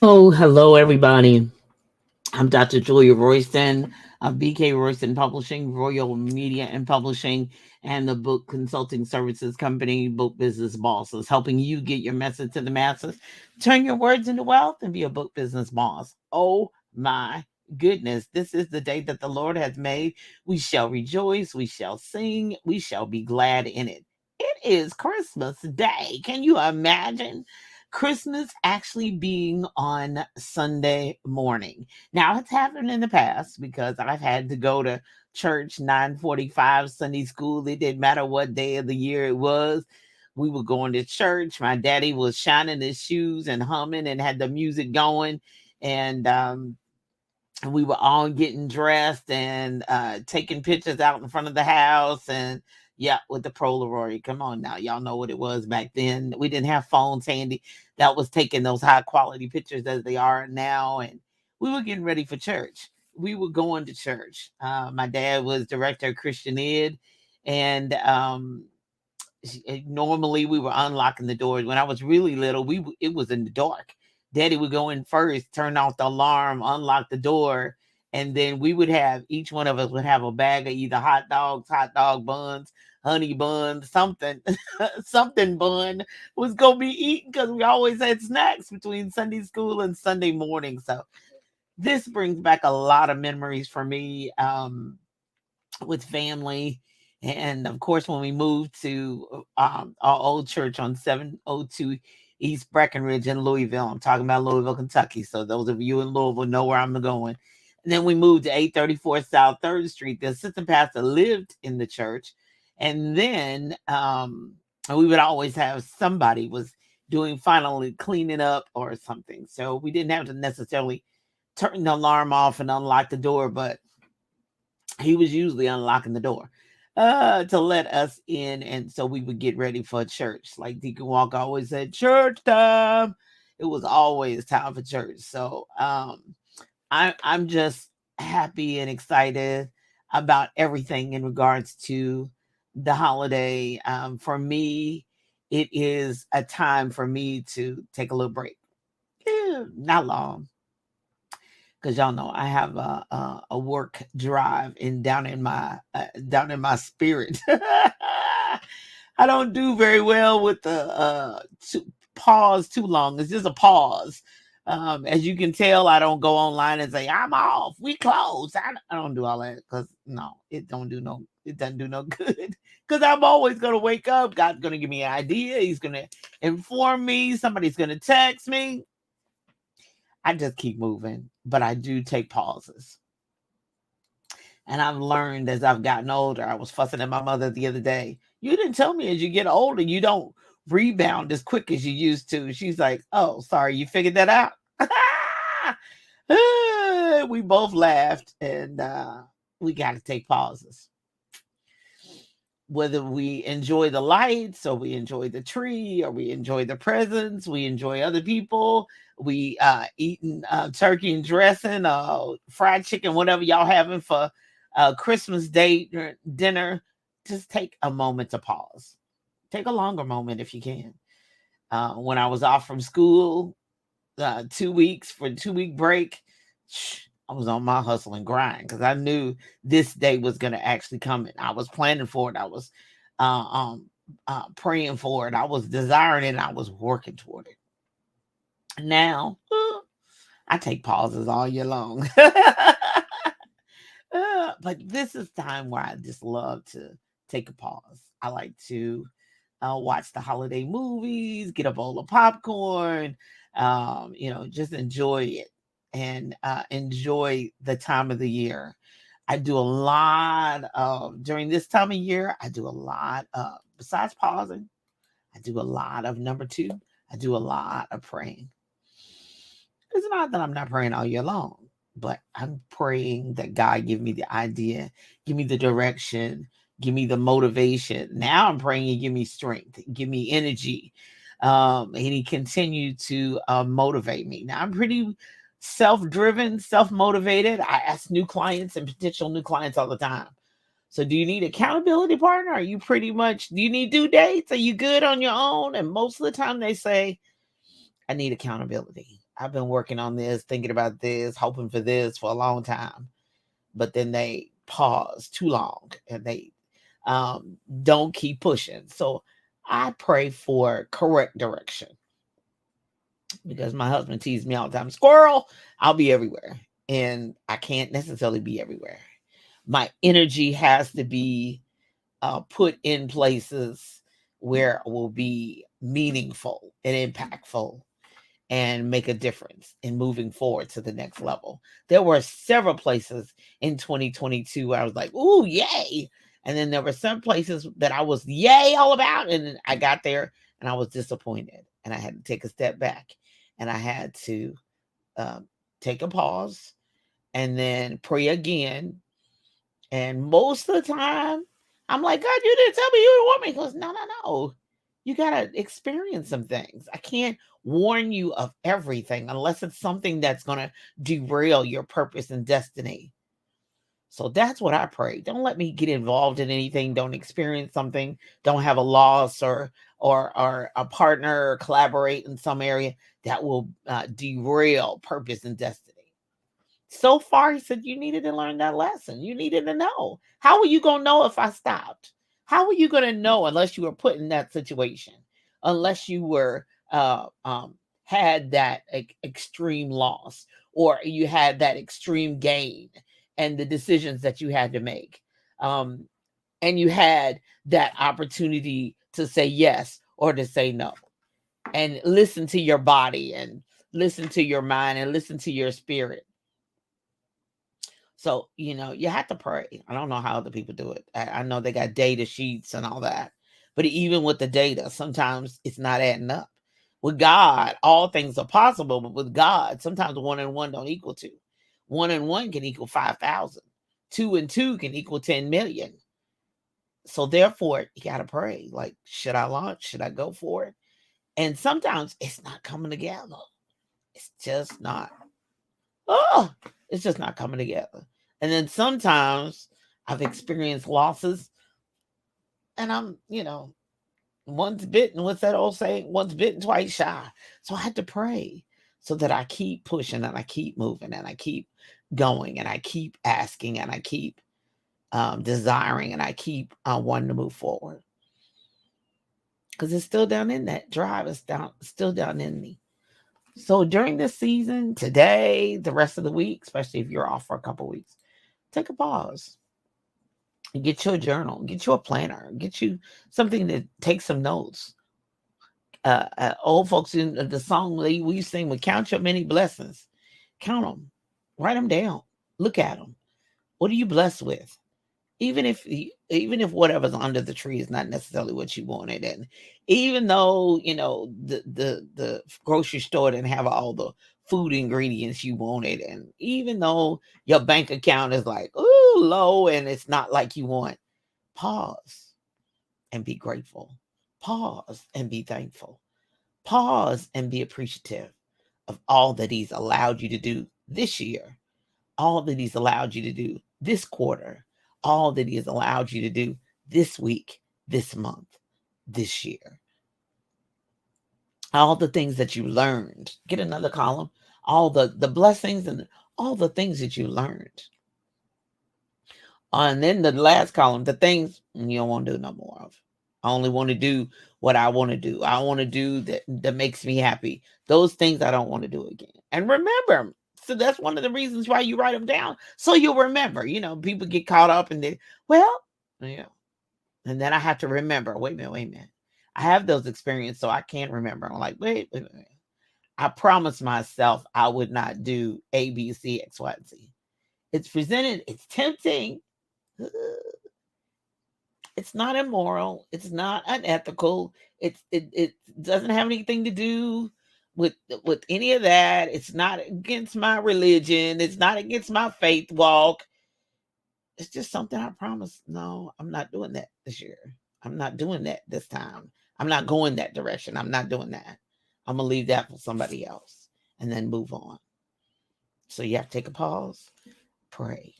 Oh, hello, everybody. I'm Dr. Julia Royston of BK Royston Publishing, Royal Media and Publishing, and the book consulting services company, Book Business Bosses, helping you get your message to the masses, turn your words into wealth, and be a book business boss. Oh, my goodness. This is the day that the Lord has made. We shall rejoice, we shall sing, we shall be glad in it. It is Christmas Day. Can you imagine? Christmas actually being on Sunday morning. Now it's happened in the past because I've had to go to church 9:45 Sunday school. It didn't matter what day of the year it was. We were going to church. My daddy was shining his shoes and humming and had the music going. And we were all getting dressed and taking pictures out in front of the house. And yeah, with the Polaroid. Come on now. Y'all know what it was back then. We didn't have phones handy that was taking those high quality pictures as they are now. And we were getting ready for church. We were going to church. My dad was director of Christian Ed. And normally we were unlocking the doors. When I was really little, it was in the dark. Daddy would go in first, turn off the alarm, unlock the door, and then we would have each one of us would have a bag of either hot dogs, hot dog buns, honey buns, something, something bun was gonna be eaten because we always had snacks between Sunday school and Sunday morning. So this brings back a lot of memories for me. With family. And of course, when we moved to our old church on 702 East Breckenridge in Louisville, I'm talking about Louisville, Kentucky. So those of you in Louisville know where I'm going. And then we moved to 834 South 3rd Street. The assistant pastor lived in the church. And then we would always have somebody was doing finally cleaning up or something. So we didn't have to necessarily turn the alarm off and unlock the door, but he was usually unlocking the door to let us in. And so we would get ready for church. Like Deacon Walker always said, church time. It was always time for church. So I'm just happy and excited about everything in regards to the holiday. For me, it is a time for me to take a little break. Not long, because y'all know I have a work drive in down in my spirit. I don't do very well with the pause too long. It's just a pause. As you can tell, I don't go online and say I'm off. We close. I don't do all that because no, it doesn't do no good. Because I'm always gonna wake up. God's gonna give me an idea. He's gonna inform me. Somebody's gonna text me. I just keep moving, but I do take pauses. And I've learned as I've gotten older. I was fussing at my mother the other day. You didn't tell me as you get older, you don't rebound as quick as you used to. She's like, oh, sorry, you figured that out? We both laughed and we got to take pauses. Whether we enjoy the lights or we enjoy the tree or we enjoy the presents, we enjoy other people, we eating turkey and dressing, fried chicken, whatever y'all having for Christmas day dinner, just take a moment to pause. Take a longer moment if you can. When I was off from school, 2 weeks for 2 week break, I was on my hustle and grind because I knew this day was going to actually come. And I was planning for it. I was uh, um, praying for it. I was desiring it. And I was working toward it. Now, I take pauses all year long. But this is time where I just love to take a pause. I like to watch the holiday movies, get a bowl of popcorn, just enjoy it and enjoy the time of the year. I do a lot of, during this time of year, I do a lot of, besides pausing, I do a lot of number two, I do a lot of praying. It's not that I'm not praying all year long, but I'm praying that God give me the idea, give me the direction, give me the motivation. Now I'm praying He give me strength, give me energy, and He continue to motivate me. Now I'm pretty self-driven, self-motivated. I ask new clients and potential new clients all the time. So, do you need accountability partner? Are you pretty much? Do you need due dates? Are you good on your own? And most of the time, they say, "I need accountability." I've been working on this, thinking about this, hoping for this for a long time. But then they pause too long and they don't keep pushing. So I pray for correct direction because my husband teased me all the time, squirrel, I'll be everywhere. And I can't necessarily be everywhere. My energy has to be put in places where it will be meaningful and impactful and make a difference in moving forward to the next level. There were several places in 2022 where I was like, ooh, yay. And then there were some places that I was yay all about. And then I got there and I was disappointed. And I had to take a step back and I had to take a pause and then pray again. And most of the time, I'm like, God, you didn't tell me you want me. He goes, no, no, no. You got to experience some things. I can't warn you of everything unless it's something that's going to derail your purpose and destiny. So that's what I pray. Don't let me get involved in anything. Don't experience something. Don't have a loss or a partner or collaborate in some area that will derail purpose and destiny. So far, he said, you needed to learn that lesson. You needed to know. How are you going to know if I stopped? How are you going to know unless you were put in that situation? Unless you were had that extreme loss or you had that extreme gain and the decisions that you had to make. And you had that opportunity to say yes or to say no. And listen to your body and listen to your mind and listen to your spirit. So, you have to pray. I don't know how other people do it. I know they got data sheets and all that. But even with the data, sometimes it's not adding up. With God, all things are possible. But with God, sometimes 1 and 1 don't equal 2. 1 and 1 can equal 5,000. 2 and 2 can equal 10 million. So therefore, you got to pray. Like, should I launch? Should I go for it? And sometimes it's not coming together. It's just not. It's just not coming together. And then sometimes I've experienced losses and I'm, once bitten, what's that old saying? Once bitten, twice shy. So I had to pray so that I keep pushing and I keep moving and I keep going and I keep asking and I keep desiring and I keep wanting to move forward. Because it's still down in that drive. It's still down in me. So during this season, today, the rest of the week, especially if you're off for a couple weeks, take a pause. Get you a journal, get you a planner, get you something to take some notes. Old folks in the song we sing would count your many blessings. Count them, write them down, look at them. What are you blessed with? Even if whatever's under the tree is not necessarily what you wanted, and even though the grocery store didn't have all the food ingredients you wanted, and even though your bank account is like low and it's not like you want, pause and be grateful. Pause and be thankful. Pause and be appreciative of all that he's allowed you to do this year, all that he's allowed you to do this quarter, all that he has allowed you to do this week, this month, this year. All the things that you learned. Get another column. All the blessings and all the things that you learned. And then the last column, the things you don't want to do no more of. I only want to do what I want to do. I want to do that makes me happy. Those things I don't want to do again. And remember, so that's one of the reasons why you write them down. So you'll remember. People get caught up in and then I have to remember, wait a minute. I have those experiences, so I can't remember. I'm like, wait. I promised myself I would not do A, B, C, X, Y, and Z. It's presented, it's tempting. It's not immoral. It's not unethical. It doesn't have anything to do with any of that. It's not against my religion. It's not against my faith walk. It's just something I promised. No, I'm not doing that this year. I'm not doing that this time. I'm not going that direction. I'm not doing that. I'm going to leave that for somebody else and then move on. So you have to take a pause, pray.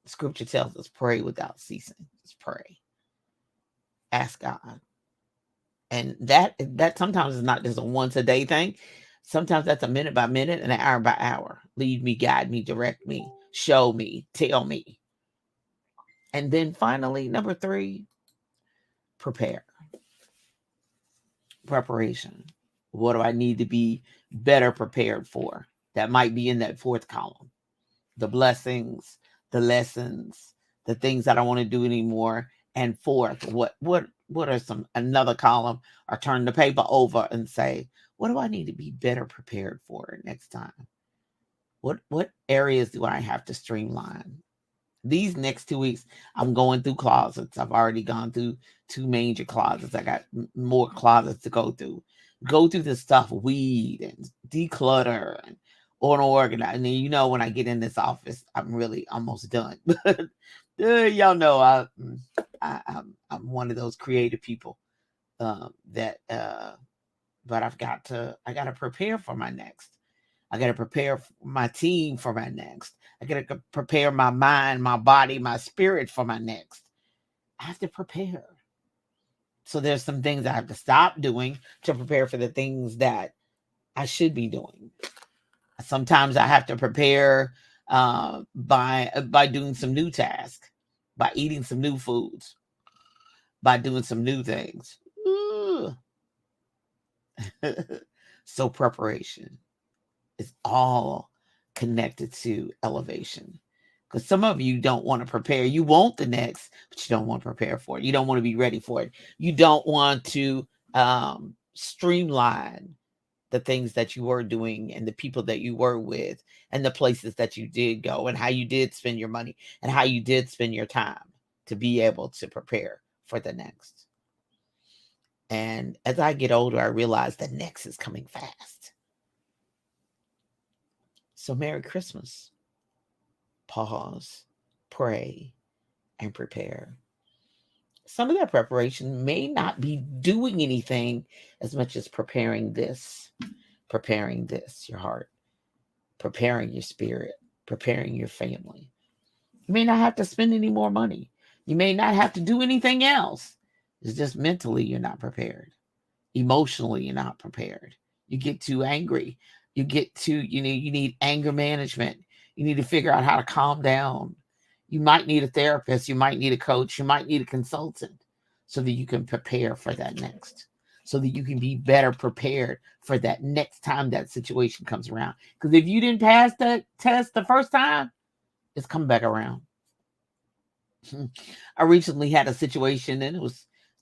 Scripture tells us pray without ceasing. Just pray. Ask God. And that sometimes is not just a once a day thing. Sometimes that's a minute by minute and an hour by hour. Lead me, guide me, direct me, show me, tell me. And then finally, number 3, prepare. Preparation. What do I need to be better prepared for? That might be in that 4th column. The blessings, the lessons, the things I don't want to do anymore. And 4th, what are some another column, or turn the paper over and say, what do I need to be better prepared for next time? What areas do I have to streamline? These next 2 weeks, I'm going through closets. I've already gone through 2 major closets. I got more closets to go through. Go through the stuff, weed and declutter and unorganized. And then, you know, when I get in this office, I'm really almost done. But y'all know I'm one of those creative people that. But I got to prepare for my next. I got to prepare my team for my next. I got to prepare my mind, my body, my spirit for my next. I have to prepare. So there's some things I have to stop doing to prepare for the things that I should be doing. Sometimes I have to prepare by doing some new tasks, by eating some new foods, by doing some new things. So preparation is all connected to elevation. Because some of you don't want to prepare. You want the next, but you don't want to prepare for it. You don't want to be ready for it. You don't want to streamline the things that you were doing and the people that you were with and the places that you did go and how you did spend your money and how you did spend your time to be able to prepare for the next. And as I get older, I realize the next is coming fast. So Merry Christmas. Pause, pray, and prepare. Some of that preparation may not be doing anything as much as preparing this, your heart, preparing your spirit, preparing your family. You may not have to spend any more money. You may not have to do anything else. It's just mentally you're not prepared. Emotionally, you're not prepared. You get too angry. You need anger management. You need to figure out how to calm down. You might need a therapist. You might need a coach. You might need a consultant so that you can prepare for that next, so that you can be better prepared for that next time that situation comes around. Because if you didn't pass that test the first time, it's come back around. I recently had a situation, and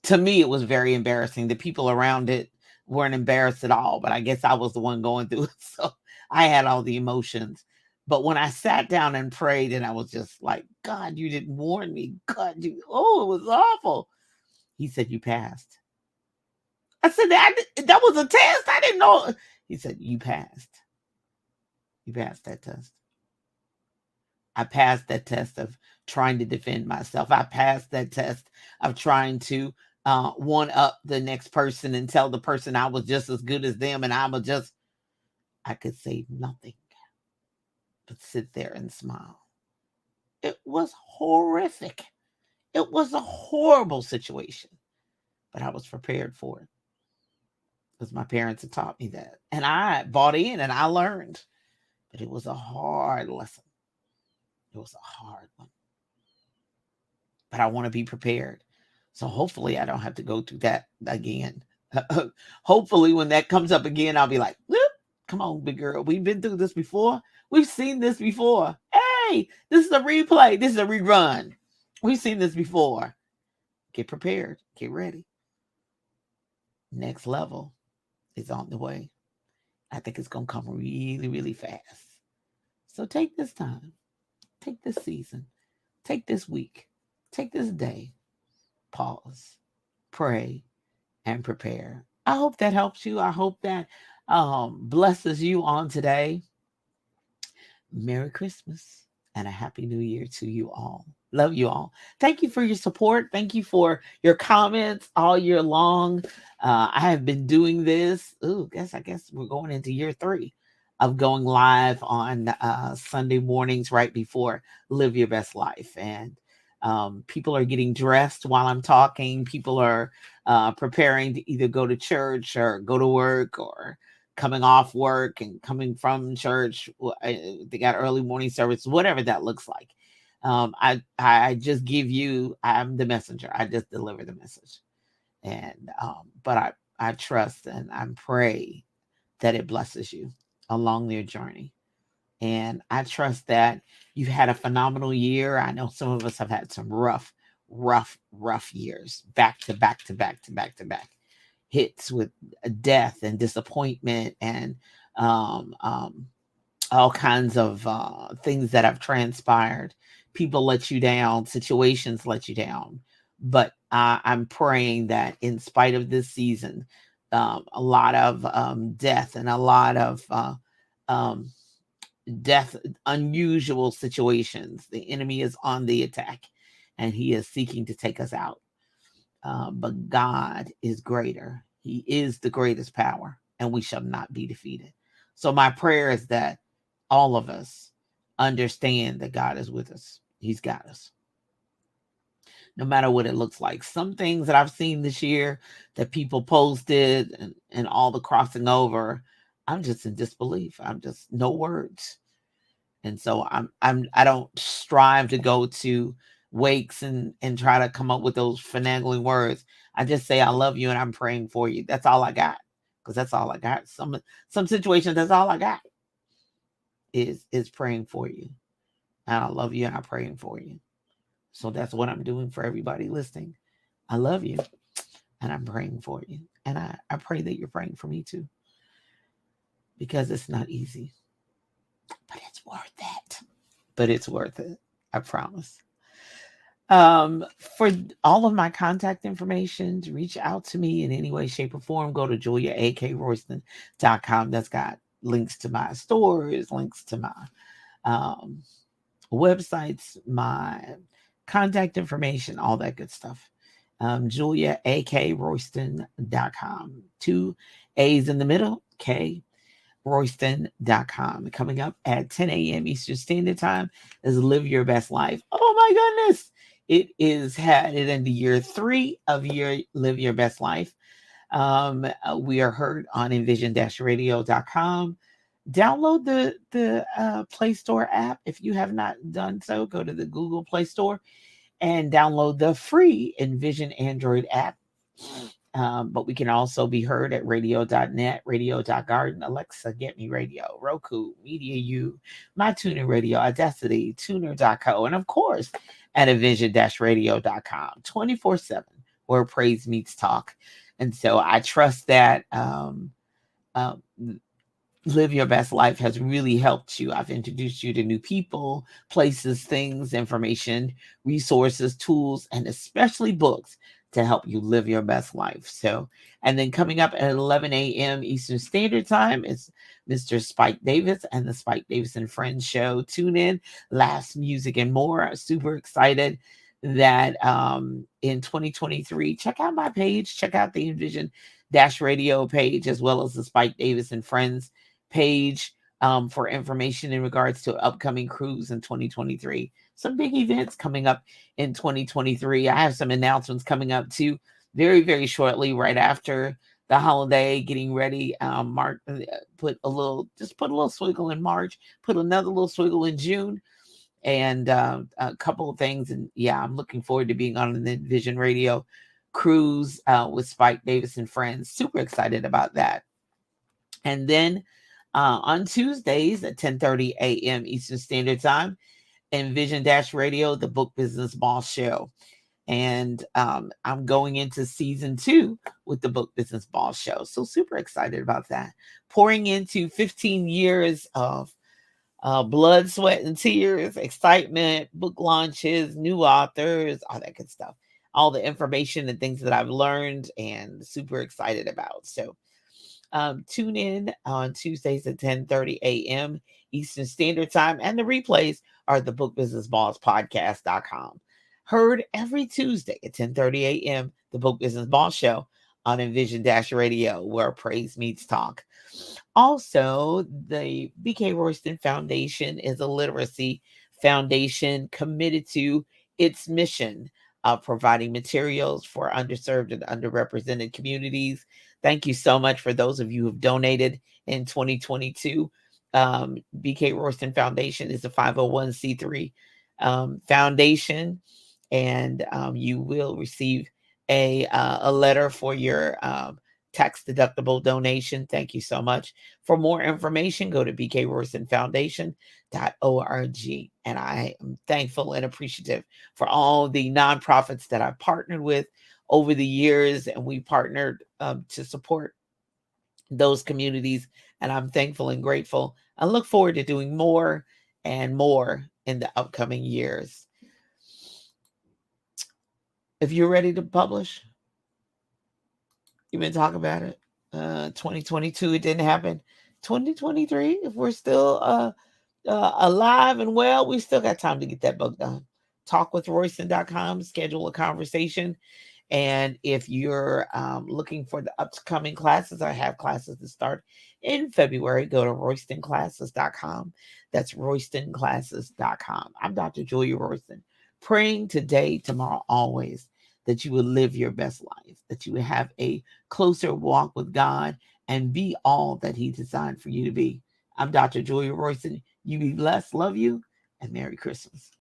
to me, it was very embarrassing. The people around it weren't embarrassed at all, but I guess I was the one going through it. So I had all the emotions. But when I sat down and prayed, and I was just like, God, you didn't warn me. God, it was awful. He said, you passed. I said, that was a test. I didn't know. He said, you passed. You passed that test. I passed that test of trying to defend myself. I passed that test of trying to one up the next person and tell the person I was just as good as them, and I could say nothing but sit there and smile. It was horrific. It was a horrible situation, but I was prepared for it because my parents had taught me that, and I bought in and I learned. But it was a hard lesson. It was a hard one. But I want to be prepared. So hopefully I don't have to go through that again. Hopefully when that comes up again, I'll be like, whoop, come on, big girl. We've been through this before. We've seen this before. Hey, this is a replay. This is a rerun. We've seen this before. Get prepared. Get ready. Next level is on the way. I think it's going to come really, really fast. So take this time. Take this season. Take this week. Take this day. Pause. Pray. And prepare. I hope that helps you. I hope that blesses you on today. Merry Christmas and a Happy New Year to you all. Love you all. Thank you for your support. Thank you for your comments all year long. I have been doing this. I guess we're going into year 3 of going live on Sunday mornings right before Live Your Best Life. And people are getting dressed while I'm talking. People are preparing to either go to church or go to work or coming off work and coming from church. They got early morning service, whatever that looks like. I just give you, I'm the messenger. I just deliver the message. And but I trust and I pray that it blesses you along your journey. And I trust that you've had a phenomenal year. I know some of us have had some rough years, back to back to back to back to back hits with death and disappointment and all kinds of things that have transpired. People let you down, situations let you down. But I'm praying that in spite of this season, a lot of death and a lot of um, death, unusual situations, the enemy is on the attack and he is seeking to take us out. But God is greater. He is the greatest power, and we shall not be defeated. So my prayer is that all of us understand that God is with us. He's got us. No matter what it looks like. Some things that I've seen this year that people posted and all the crossing over, I'm just in disbelief. I'm just no words. And so I don't strive to go to wakes and try to come up with those finagling words. I just say I love you and I'm praying for you. That's all I got. Because that's all I got. Some situations, that's all I got is praying for you. And I love you and I'm praying for you. So that's what I'm doing for everybody listening. I love you and I'm praying for you. And I pray that you're praying for me too. Because it's not easy. But it's worth it. But it's worth it. I promise. For all of my contact information, to reach out to me in any way, shape, or form, go to juliaakroyston.com. That's got links to my stores, links to my websites, my contact information, all that good stuff. juliaakroyston.com. 2 A's in the middle, K Royston.com. Coming up at 10 a.m. Eastern Standard Time is Live Your Best Life. Oh my goodness. It is headed into year 3 of your Live Your Best Life. We are heard on envision-radio.com. Download the Play Store app. If you have not done so, go to the Google Play Store and download the free Envision Android app. But we can also be heard at radio.net, radio.garden, Alexa, Get Me Radio, Roku, Media U, My Tuner Radio, Audacity, Tuner.co, and of course at envision-radio.com, 24/7, where praise meets talk. And so I trust that Live Your Best Life has really helped you. I've introduced you to new people, places, things, information, resources, tools, and especially books to help you live your best life. So, and then coming up at 11 a.m. Eastern Standard Time is Mr. Spike Davis and the Spike Davis and Friends show. Tune in, laughs, music, and more. Super excited that in 2023, check out my page, check out the Envision-Radio page, as well as the Spike Davis and Friends page for information in regards to upcoming cruise in 2023. Some big events coming up in 2023. I have some announcements coming up too, very, very shortly, right after the holiday, getting ready. Mark put a little swiggle in March, put another little swiggle in June, and a couple of things. And yeah, I'm looking forward to being on the Vision Radio cruise with Spike Davis and Friends. Super excited about that. And then on Tuesdays at 10:30 a.m. Eastern Standard Time, Envision-Radio, the Book Business Boss Show. And I'm going into season 2 with the Book Business Boss Show. So super excited about that. Pouring into 15 years of blood, sweat, and tears, excitement, book launches, new authors, all that good stuff. All the information and things that I've learned and super excited about. So tune in on Tuesdays at 10:30 a.m. Eastern Standard Time. And the replays are the bookbusinessbosspodcast.com. Heard every Tuesday at 10:30 a.m. The Book Business Boss Show on Envision-Radio, where praise meets talk. Also, the BK Royston Foundation is a literacy foundation committed to its mission of providing materials for underserved and underrepresented communities Thank you so much for those of you who have donated in 2022. BK Royston Foundation is a 501c3 foundation, and you will receive a letter for your tax deductible donation. Thank you so much. For more information, go to bkroystonfoundation.org. And I am thankful and appreciative for all the nonprofits that I've partnered with over the years, and we partnered to support those communities. And I'm thankful and grateful. I look forward to doing more and more in the upcoming years. If you're ready to publish, you've been talking about it. 2022, it didn't happen. 2023, if we're still alive and well, we still got time to get that book done. Talkwithroyston.com, schedule a conversation. And if you're looking for the upcoming classes, I have classes that start in February. Go to roystonclasses.com. That's roystonclasses.com. I'm Dr. Julia Royston, praying today, tomorrow, always, that you will live your best life, that you will have a closer walk with God and be all that He designed for you to be. I'm Dr. Julia Royston. You be blessed, love you, and Merry Christmas.